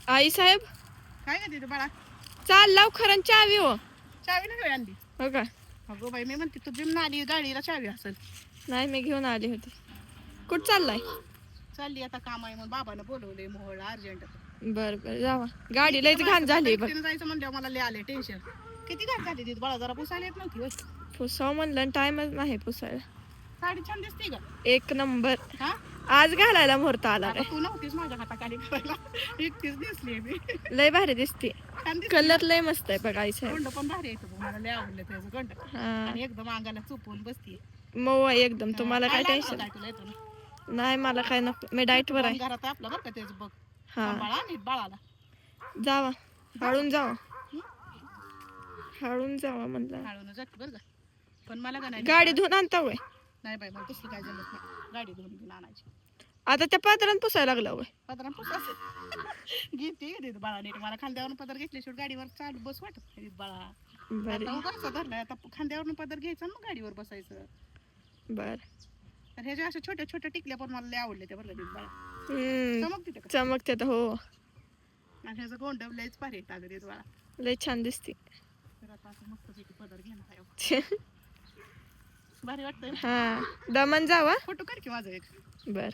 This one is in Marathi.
आई साहेब काय का तिथे बाळा चाल लवकर आणि चावी हो. चावी नाही आणली. हो का? अगो बाई मी म्हणते तू जिम आली गाडीला चावी असेल. नाही मी घेऊन आली होती. कुठं चाललाय? चालली आता काम आहे म्हणून बाबानं बोलवले मोहळला अर्जंट. बर बर जावा. गाडी लयच घाण झाली बघ. जायचं म्हणल्यावर मला लय आले टेन्शन. किती घाण झाली तिथे बाळा जरा पुसायला येत नव्हती होय. पुसाव म्हणलं टाइमच नाही पुसायला. साडी छान दिसते का? एक नंबर. हा आज घालायला मुहूर्त आला आता तू नव्हतीस माझ्या हाताखाली करायला. एकटीच दिसली मी. लय भारी दिसते. छान दिसते. कलर लय मस्त आहे बघ आई साहेब. गंड पण भारी येतो मला लय आवडलं त्याचं गंड. हा आणि एकदम अंगाला चुपून बसते. मऊ आहे एकदम. तुम्हाला काय काय टेन्शन तुला येतो ना? नाही? मला काय नको. मी डाएट वर आहे. घरात आपलं बरं का त्याचं बघ. हा बाळा नीट बाळाला. जावा. हळून जावा. हळून जावा म्हणलं. हळून जाते बरं का. पण मला का नाही गाडी धुवून आणता होय? नाही बाई मग तसली काय जमत नाही. गाडी धुवून घेऊन आणायची. आता त्या पात्रात पुसायला लागलं होय? पदरान पुसायचं. घेते तिथं बाळा नीट मला खांद्यावरून पदर घेतल्याशिवाय गाडीवर चालू बस वाटत नाही बाळा. बरे आता उगाच धरलाय आता खांद्यावरून पदर घ्यायचा मग गाडीवर बसायचं. बर. तर ह्याच्या अशा छोट्या छोट्या टिकल्या पण मला लय आवडले त्या बरं का बाळा. चमकते त्या का? चमकते तर हो. आणि ह्याचं गोंडव लयच भारी येत अगं बाळा. लय छान दिसते. तर आता असं मस्त पैकी पदर घेणार आहे. भारी वाटतंय. हा दमन जावा. फोटो काढ की माझा एक. बर.